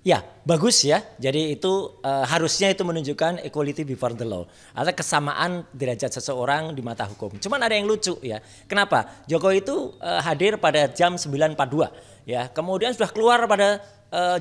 Ya, bagus ya. Jadi itu harusnya itu menunjukkan equality before the law atau kesamaan derajat seseorang di mata hukum. Cuman ada yang lucu ya. Kenapa? Jokowi itu hadir pada jam 9.42 ya. Kemudian sudah keluar pada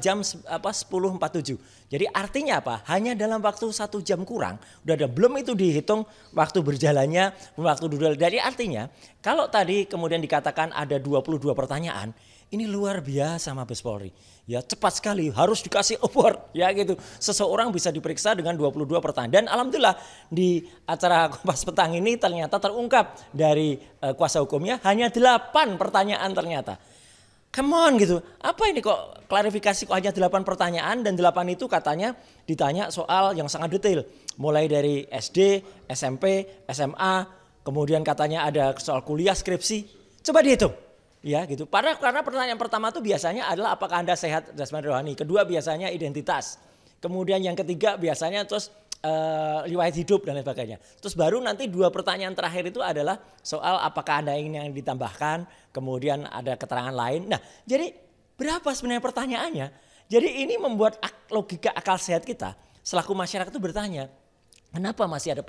jam 10.47. Jadi artinya apa? Hanya dalam waktu 1 jam kurang. Udah ada, belum itu dihitung waktu berjalannya, waktu duduk. Jadi artinya kalau tadi kemudian dikatakan ada 22 pertanyaan, ini luar biasa Mabes Polri. Ya cepat sekali, harus dikasih award ya gitu. Seseorang bisa diperiksa dengan 22 pertanyaan. Dan alhamdulillah di acara Kompas Petang ini ternyata terungkap dari kuasa hukumnya hanya 8 pertanyaan ternyata. Come on gitu, apa ini kok klarifikasi kok hanya 8 pertanyaan dan 8 itu katanya ditanya soal yang sangat detail. Mulai dari SD, SMP, SMA, kemudian katanya ada soal kuliah, skripsi. Coba dihitung. Ya gitu. Karena pertanyaan pertama itu biasanya adalah apakah Anda sehat jasmani rohani. Kedua biasanya identitas. Kemudian yang ketiga biasanya terus riwayat hidup dan lain sebagainya. Terus baru nanti 2 pertanyaan terakhir itu adalah soal apakah Anda ingin yang ditambahkan. Kemudian ada keterangan lain. Nah jadi berapa sebenarnya pertanyaannya. Jadi ini membuat logika akal sehat kita selaku masyarakat itu bertanya. Kenapa masih ada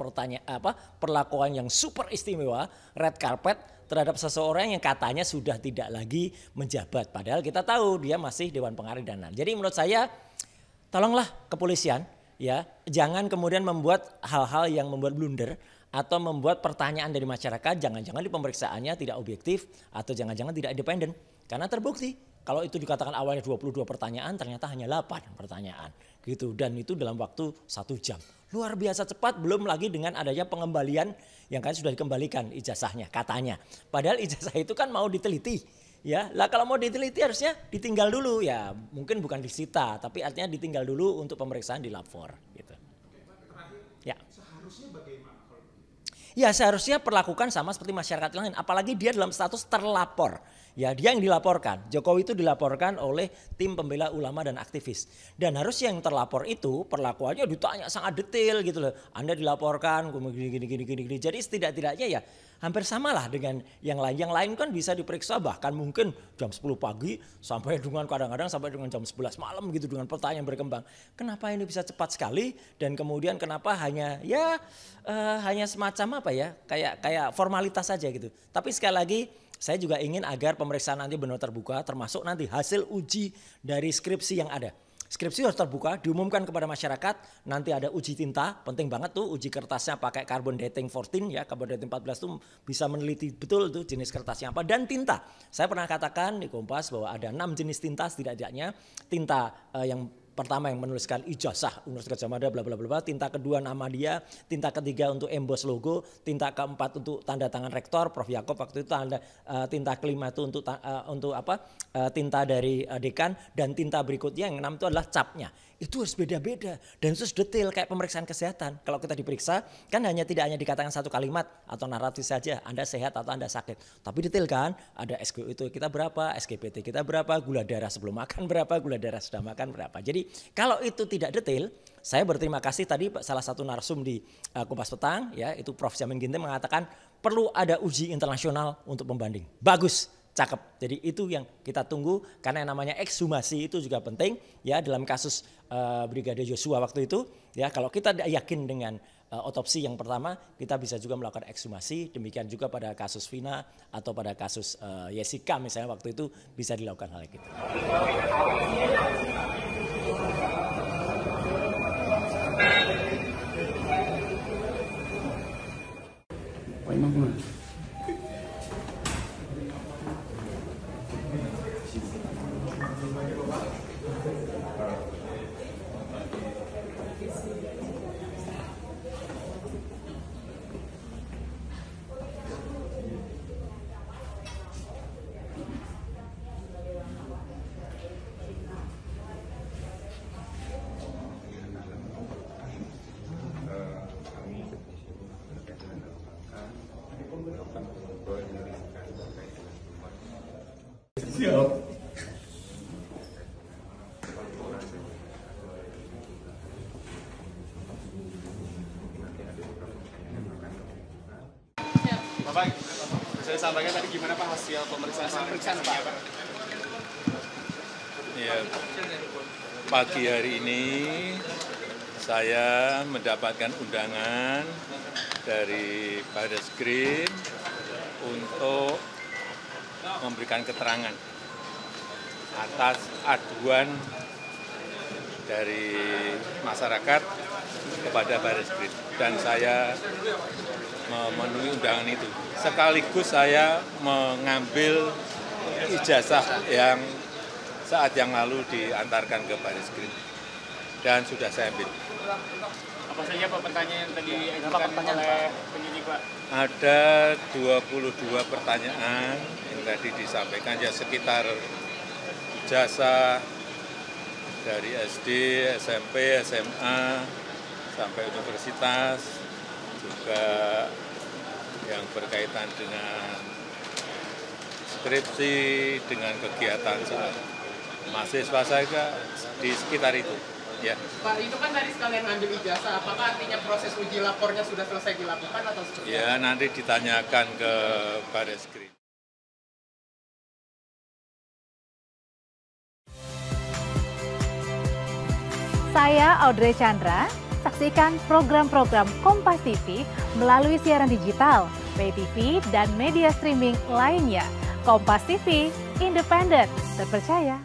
perlakuan yang super istimewa, red carpet terhadap seseorang yang katanya sudah tidak lagi menjabat. Padahal kita tahu dia masih Dewan Pengarah dan lain. Jadi menurut saya tolonglah kepolisian ya, jangan kemudian membuat hal-hal yang membuat blunder atau membuat pertanyaan dari masyarakat jangan-jangan di pemeriksaannya tidak objektif atau jangan-jangan tidak independen. Karena terbukti kalau itu dikatakan awalnya 22 pertanyaan ternyata hanya 8 pertanyaan gitu, dan itu dalam waktu 1 jam. Luar biasa cepat, belum lagi dengan adanya pengembalian yang kan sudah dikembalikan ijazahnya katanya. Padahal ijazah itu kan mau diteliti. Ya, lah kalau mau diteliti harusnya ditinggal dulu ya, mungkin bukan disita tapi artinya ditinggal dulu untuk pemeriksaan di lapor gitu. Ya. Seharusnya bagaimana? Ya seharusnya perlakukan sama seperti masyarakat lain, apalagi dia dalam status terlapor. Ya dia yang dilaporkan, Jokowi itu dilaporkan oleh tim pembela ulama dan aktivis. Dan harusnya yang terlapor itu perlakuannya ditanya sangat detail gitu loh. Anda dilaporkan gini. Jadi setidak-tidaknya ya hampir samalah dengan yang lain. Yang lain kan bisa diperiksa bahkan mungkin jam 10 pagi sampai dengan kadang-kadang sampai dengan jam 11 malam gitu dengan pertanyaan berkembang. Kenapa ini bisa cepat sekali dan kemudian kenapa hanya hanya semacam apa ya kayak formalitas saja gitu. Tapi sekali lagi saya juga ingin agar pemeriksaan nanti benar terbuka, termasuk nanti hasil uji dari skripsi yang ada. Skripsi harus terbuka, diumumkan kepada masyarakat. Nanti ada uji tinta, penting banget tuh uji kertasnya pakai carbon dating 14 ya, carbon dating 14 tuh bisa meneliti betul tuh jenis kertasnya apa dan tinta. Saya pernah katakan di Kompas bahwa ada 6 jenis tinta setidaknya. Tinta yang pertama yang menuliskan ijazah Universitas Gadjah Mada bla bla bla, tinta kedua nama dia, tinta ketiga untuk emboss logo, tinta keempat untuk tanda tangan rektor Prof Yakob waktu itu, tinta kelima itu untuk tinta dari dekan, dan tinta berikutnya yang 6 itu adalah capnya. Itu harus beda-beda dan itu harus detail kayak pemeriksaan kesehatan. Kalau kita diperiksa kan tidak hanya dikatakan satu kalimat atau naratif saja, Anda sehat atau Anda sakit. Tapi detail kan, ada SGO itu kita berapa, SGPT kita berapa, gula darah sebelum makan berapa, gula darah sudah makan berapa. Jadi kalau itu tidak detail, saya berterima kasih tadi salah satu narsum di Kompas Petang ya, itu Prof Jamin Ginting mengatakan perlu ada uji internasional untuk pembanding. Bagus. Cakep. Jadi itu yang kita tunggu karena yang namanya ekshumasi itu juga penting ya dalam kasus Brigadir Yosua waktu itu ya. Kalau kita tidak yakin dengan otopsi yang pertama, kita bisa juga melakukan ekshumasi. Demikian juga pada kasus Vina atau pada kasus Jessica misalnya waktu itu bisa dilakukan hal itu. Siap. Bapak, saya sampaikan tadi gimana Pak hasil pemeriksaan Pak? Iya. Pagi hari ini saya mendapatkan undangan dari Barreskrim untuk memberikan keterangan atas aduan dari masyarakat kepada Barreskrim, dan saya memenuhi undangan itu. Sekaligus saya mengambil ijazah yang saat yang lalu diantarkan ke Barreskrim dan sudah saya ambil. Apa saja Pak pertanyaan yang tadi diajukan oleh penyidik Pak? Ada 22 pertanyaan yang tadi disampaikan, ya sekitar ijazah dari SD, SMP, SMA, sampai universitas, juga yang berkaitan dengan skripsi, dengan kegiatan saat mahasiswa saya di sekitar itu. Ya. Pak, itu kan tadi sekalian ambil ijazah, apakah artinya proses uji lapornya sudah selesai dilakukan atau seperti apa? Ya, nanti ditanyakan ke Barreskrim. Saya Audrey Chandra, saksikan program-program Kompas TV melalui siaran digital, pay TV, dan media streaming lainnya. Kompas TV, independen, terpercaya.